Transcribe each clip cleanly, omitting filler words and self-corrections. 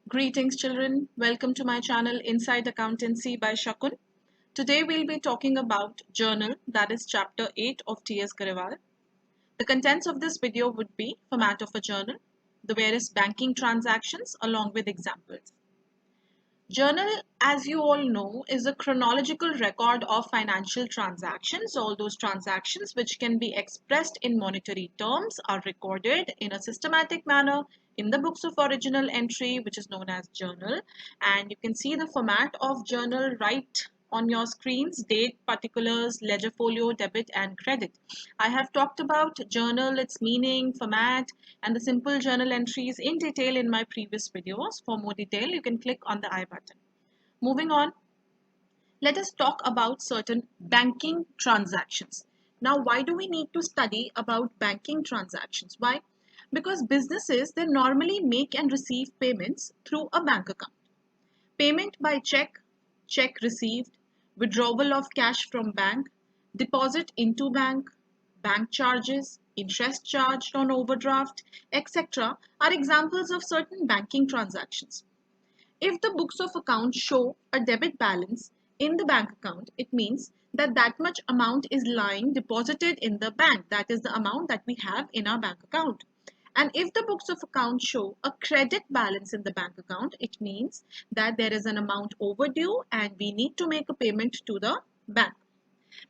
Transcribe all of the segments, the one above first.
Greetings, children. Welcome to my channel Inside Accountancy by Shakun. Today we'll be talking about journal, that is chapter 8 of T.S. Garewal. The contents of this video would be format of a journal, the various banking transactions along with examples. Journal, as you all know, is a chronological record of financial transactions. All those transactions which can be expressed in monetary terms are recorded in a systematic manner in the books of original entry, which is known as journal. And you can see the format of journal right on your screens: date, particulars, ledger folio, debit and credit. I have talked about journal, its meaning, format, and the simple journal entries in detail in my previous videos. For more detail, you can click on the I button. Moving on, let us talk about certain banking transactions. Now, why do we need to study about banking transactions? Why? Because businesses, they normally make and receive payments through a bank account. Payment by check, check received, withdrawal of cash from bank, deposit into bank, bank charges, interest charged on overdraft, etc. are examples of certain banking transactions. If the books of accounts show a debit balance in the bank account, it means that that much amount is lying deposited in the bank. That is the amount that we have in our bank account. And if the books of accounts show a credit balance in the bank account, it means that there is an amount overdue and we need to make a payment to the bank.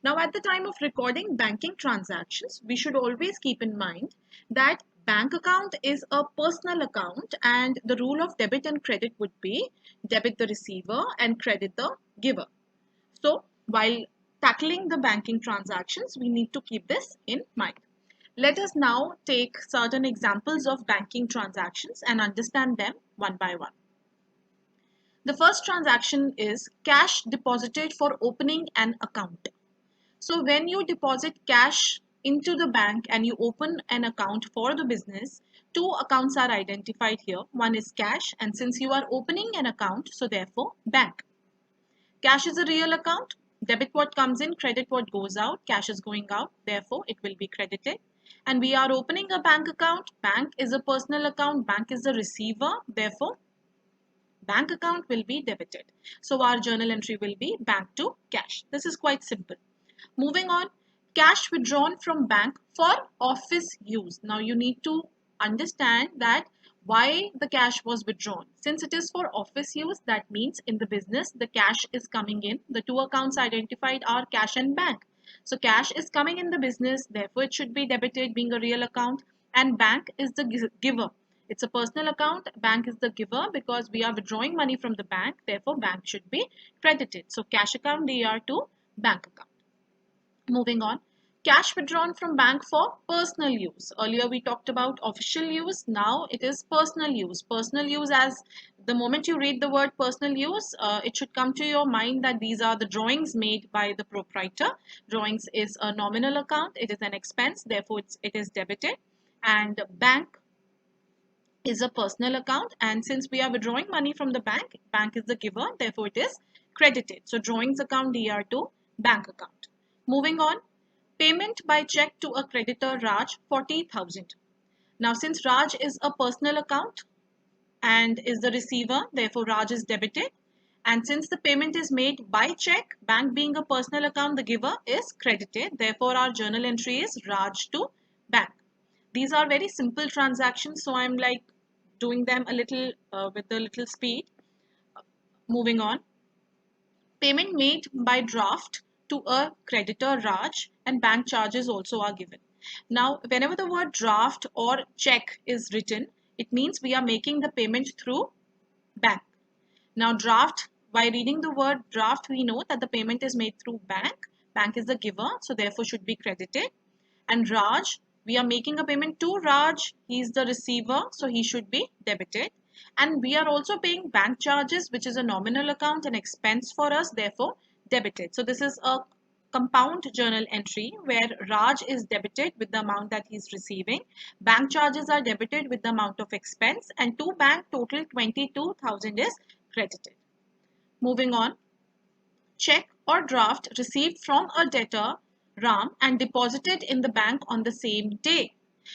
Now, at the time of recording banking transactions, we should always keep in mind that bank account is a personal account and the rule of debit and credit would be debit the receiver and credit the giver. So, while tackling the banking transactions, we need to keep this in mind. Let us now take certain examples of banking transactions and understand them one by one. The first transaction is cash deposited for opening an account. So when you deposit cash into the bank and you open an account for the business, two accounts are identified here. One is cash, and since you are opening an account, so therefore bank. Cash is a real account. Debit what comes in, credit what goes out. Cash is going out, therefore it will be credited. And we are opening a bank account. Bank is a personal account. Bank is the receiver, therefore bank account will be debited. So our journal entry will be bank to cash. This is quite simple. Moving on, cash withdrawn from bank for office use. Now you need to understand that why the cash was withdrawn. Since it is for office use, that means in the business the cash is coming in. The two accounts identified are cash and bank. So cash is coming in the business, therefore it should be debited being a real account, and bank is the giver. It's a personal account, bank is the giver because we are withdrawing money from the bank, therefore bank should be credited. So cash account DR to bank account. Moving on, cash withdrawn from bank for personal use. Earlier we talked about official use, now it is personal use. Personal use, as the moment you read the word personal use, it should come to your mind that these are the drawings made by the proprietor. Drawings is a nominal account, it is an expense, therefore it is debited. And bank is a personal account, and since we are withdrawing money from the bank, bank is the giver, therefore it is credited. So drawings account DR to bank account. Moving on, payment by check to a creditor Raj 40,000. Now since Raj is a personal account and is the receiver, therefore Raj is debited. And since the payment is made by check, bank being a personal account, the giver is credited. Therefore our journal entry is Raj to bank. These are very simple transactions, so I'm like doing them a little with a little speed. Moving on, payment made by draft to a creditor Raj, and bank charges also are given. Now, whenever the word draft or check is written, it means we are making the payment through bank. Now, draft, by reading the word draft, we know that the payment is made through bank. Bank is the giver, so therefore should be credited. And Raj, we are making a payment to Raj. He is the receiver, so he should be debited. And we are also paying bank charges, which is a nominal account, an expense for us, therefore debited. So this is a compound journal entry where Raj is debited with the amount that he is receiving. Bank charges are debited with the amount of expense, and to bank total 22,000 is credited. Moving on, check or draft received from a debtor Ram and deposited in the bank on the same day.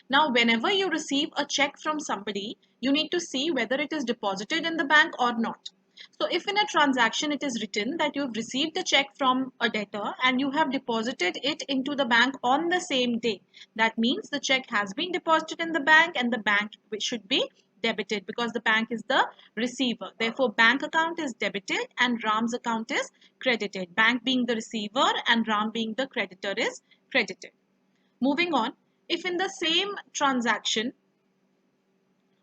Now, whenever you receive a check from somebody, you need to see whether it is deposited in the bank or not. So if in a transaction it is written that you have received a check from a debtor and you have deposited it into the bank on the same day, that means the check has been deposited in the bank and the bank should be debited because the bank is the receiver. Therefore, bank account is debited and Ram's account is credited. Bank being the receiver and Ram being the creditor is credited. Moving on, if in the same transaction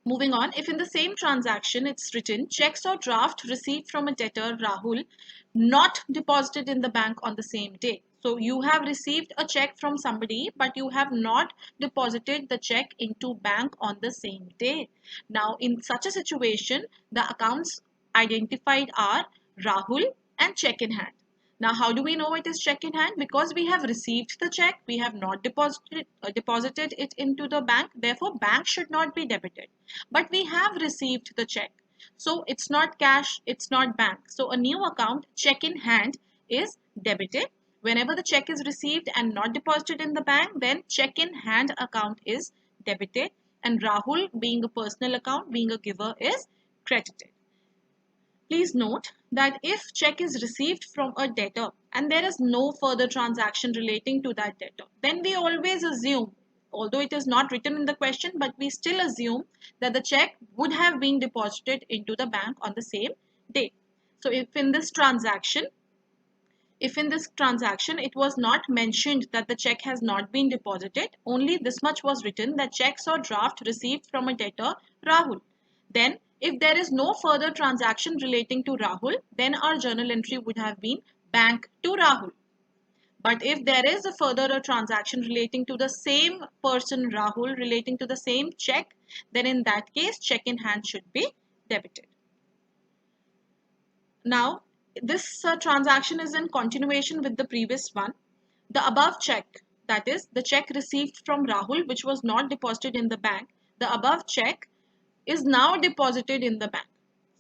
Moving on, if in the same transaction it's written checks or draft received from a debtor Rahul not deposited in the bank on the same day. So you have received a check from somebody but you have not deposited the check into bank on the same day. Now in such a situation, the accounts identified are Rahul and check in hand. Now, how do we know it is check in hand? Because we have received the check, we have not deposited it into the bank. Therefore, bank should not be debited. But we have received the check. So, it's not cash, it's not bank. So, a new account, check in hand, is debited. Whenever the check is received and not deposited in the bank, then check in hand account is debited. And Rahul, being a personal account, being a giver, is credited. Please note that if check is received from a debtor and there is no further transaction relating to that debtor, then we always assume, although it is not written in the question, but we still assume that the check would have been deposited into the bank on the same day. So if in this transaction it was not mentioned that the check has not been deposited, only this much was written that checks or draft received from a debtor Rahul. Then if there is no further transaction relating to Rahul, then our journal entry would have been bank to Rahul. But if there is a further transaction relating to the same person Rahul, relating to the same check, then in that case check in hand should be debited. Now, this transaction is in continuation with the previous one. The above check, that is the check received from Rahul which was not deposited in the bank, the above check is now deposited in the bank.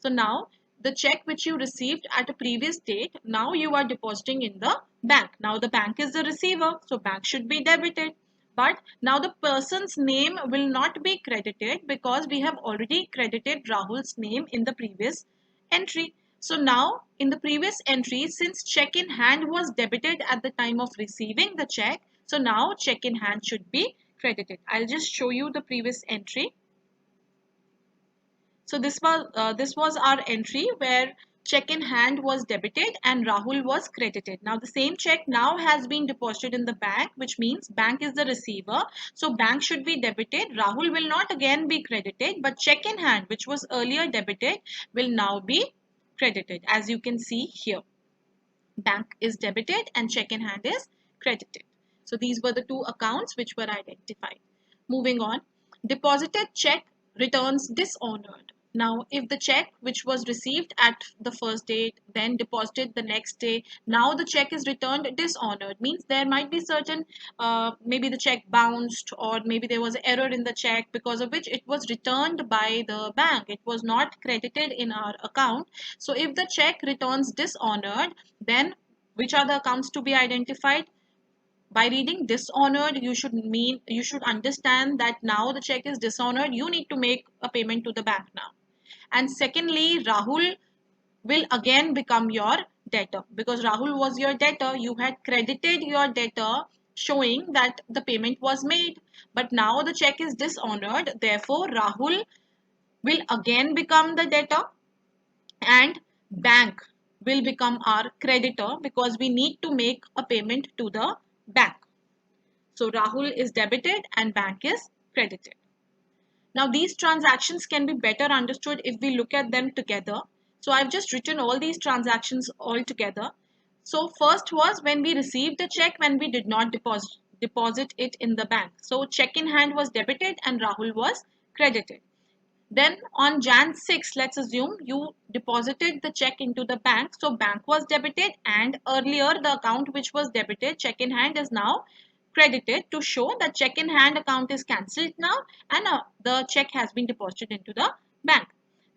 So now the check which you received at a previous date, now you are depositing in the bank. Now the bank is the receiver, so bank should be debited. But now the person's name will not be credited because we have already credited Rahul's name in the previous entry. So now in the previous entry, since check in hand was debited at the time of receiving the check, so now check in hand should be credited. I'll just show you the previous entry. So this was our entry where check in hand was debited and Rahul was credited. Now the same check now has been deposited in the bank, which means bank is the receiver. So bank should be debited. Rahul will not again be credited, but check in hand, which was earlier debited, will now be credited. As you can see here, bank is debited and check in hand is credited. So these were the two accounts which were identified. Moving on, deposited check returns dishonored. Now, if the check which was received at the first date, then deposited the next day, now the check is returned dishonored, means there might be certain, maybe the check bounced or maybe there was error in the check because of which it was returned by the bank. It was not credited in our account. So if the check returns dishonored, then which are the accounts to be identified? By reading dishonored, you should understand that now the check is dishonored, you need to make a payment to the bank now. And secondly, Rahul will again become your debtor because Rahul was your debtor. You had credited your debtor showing that the payment was made, but now the check is dishonored. Therefore, Rahul will again become the debtor and bank will become our creditor because we need to make a payment to the bank. So Rahul is debited and bank is credited. Now these transactions can be better understood if we look at them together. So I've just written all these transactions all together. So first was when we received the check when we did not deposit it in the bank. So check in hand was debited and Rahul was credited. Then on Jan 6, let's assume you deposited the check into the bank. So bank was debited and earlier the account which was debited, check in hand, is now credited to show that check in hand account is cancelled now and the check has been deposited into the bank.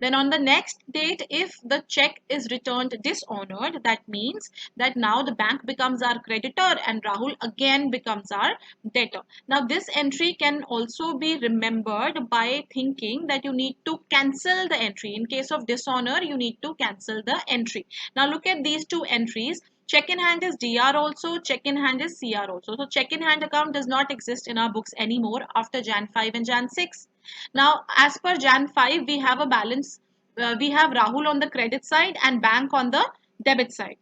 Then on the next date, if the check is returned dishonored, that means that now the bank becomes our creditor and Rahul again becomes our debtor. Now this entry can also be remembered by thinking that you need to cancel the entry. In case of dishonor, you need to cancel the entry. Now look at these two entries. Check in hand is DR also, check in hand is CR also. So check in hand account does not exist in our books anymore after Jan 5 and Jan 6. Now, as per Jan 5, we have a balance. We have Rahul on the credit side and bank on the debit side.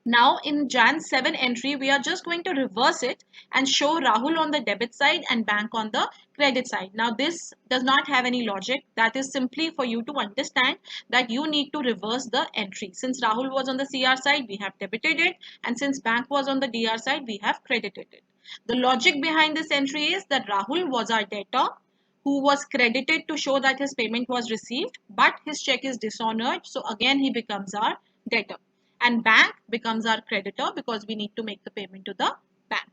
Now, in Jan 7 entry, we are just going to reverse it and show Rahul on the debit side and bank on the credit side. Now, this does not have any logic. That is simply for you to understand that you need to reverse the entry. Since Rahul was on the CR side, we have debited it. And since bank was on the DR side, we have credited it. The logic behind this entry is that Rahul was our debtor who was credited to show that his payment was received, but his check is dishonored. So again, he becomes our debtor. And bank becomes our creditor because we need to make the payment to the bank.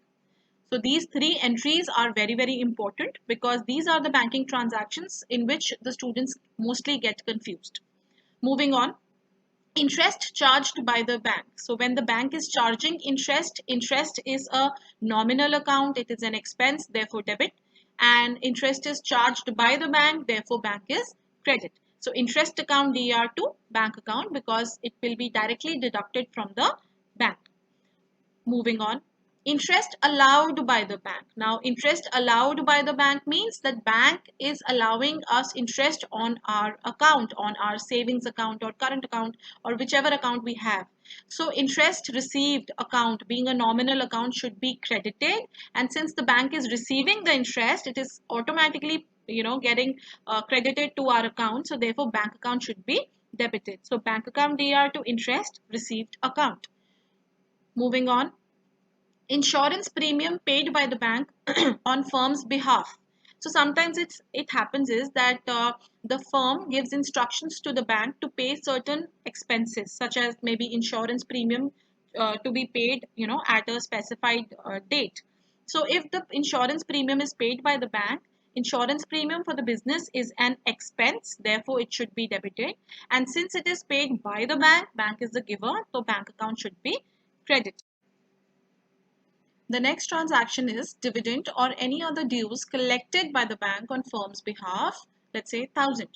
So these three entries are very, very important because these are the banking transactions in which the students mostly get confused. Moving on, interest charged by the bank. So when the bank is charging interest, interest is a nominal account, it is an expense, therefore debit, and interest is charged by the bank, therefore bank is credit. So interest account DR to bank account because it will be directly deducted from the bank. Moving on, interest allowed by the bank. Now interest allowed by the bank means that bank is allowing us interest on our account, on our savings account or current account or whichever account we have. So interest received account being a nominal account should be credited, and since the bank is receiving the interest, it is automatically getting credited to our account. So therefore bank account should be debited. So bank account DR to interest received account. Moving on, insurance premium paid by the bank on firm's behalf. So sometimes it happens is that the firm gives instructions to the bank to pay certain expenses such as maybe insurance premium to be paid at a specified date. So if the insurance premium is paid by the bank, insurance premium for the business is an expense, therefore it should be debited, and since it is paid by the bank, bank is the giver, so bank account should be credited. The next transaction is dividend or any other dues collected by the bank on firm's behalf, let's say 1,000.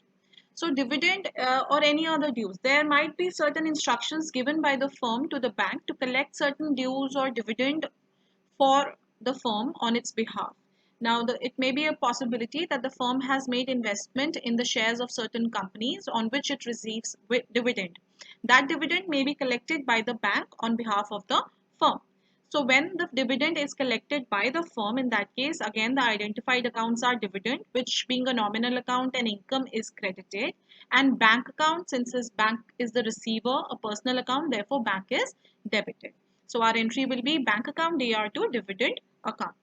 So dividend or any other dues, there might be certain instructions given by the firm to the bank to collect certain dues or dividend for the firm on its behalf. Now, it may be a possibility that the firm has made investment in the shares of certain companies on which it receives dividend. That dividend may be collected by the bank on behalf of the firm. So when the dividend is collected by the firm, in that case, again, the identified accounts are dividend, which being a nominal account and income is credited, and bank account, since this bank is the receiver, a personal account, therefore bank is debited. So our entry will be bank account DR to dividend account.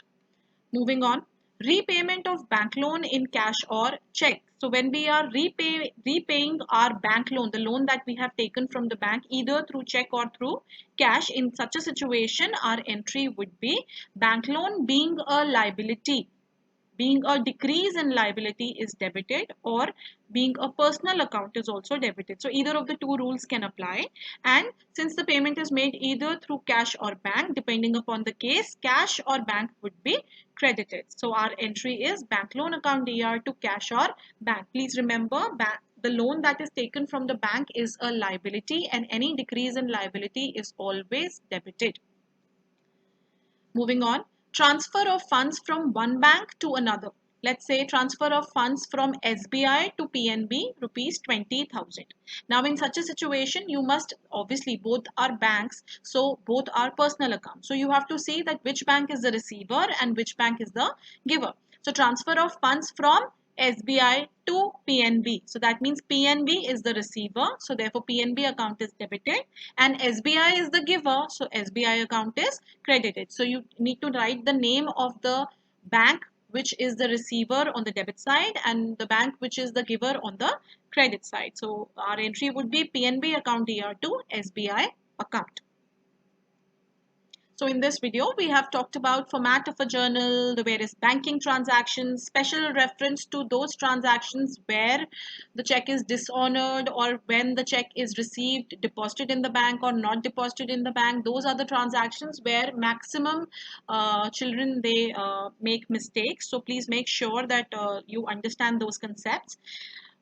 Moving on, repayment of bank loan in cash or check. So when we are repaying our bank loan, the loan that we have taken from the bank either through check or through cash, in such a situation, our entry would be bank loan being a liability, being a decrease in liability is debited, or being a personal account is also debited. So either of the two rules can apply, and since the payment is made either through cash or bank, depending upon the case, cash or bank would be credited. So our entry is bank loan account DR to cash or bank. Please remember, the loan that is taken from the bank is a liability and any decrease in liability is always debited. Moving on, transfer of funds from one bank to another. Let's say transfer of funds from SBI to PNB, rupees 20,000. Now in such a situation, you must obviously, both are banks, so both are personal accounts. So you have to see that which bank is the receiver and which bank is the giver. So transfer of funds from SBI to PNB. So that means PNB is the receiver. So therefore PNB account is debited and SBI is the giver. So SBI account is credited. So you need to write the name of the bank which is the receiver on the debit side and the bank which is the giver on the credit side. So our entry would be PNB account DR to SBI account. So in this video, we have talked about format of a journal, the various banking transactions, special reference to those transactions where the check is dishonored or when the check is received, deposited in the bank or not deposited in the bank. Those are the transactions where maximum children, they make mistakes. So please make sure that you understand those concepts.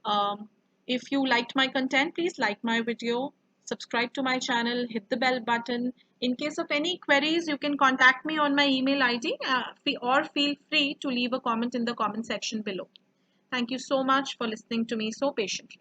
Um, if you liked my content, please like my video, subscribe to my channel, hit the bell button. In case of any queries, you can contact me on my email ID or feel free to leave a comment in the comment section below. Thank you so much for listening to me so patiently.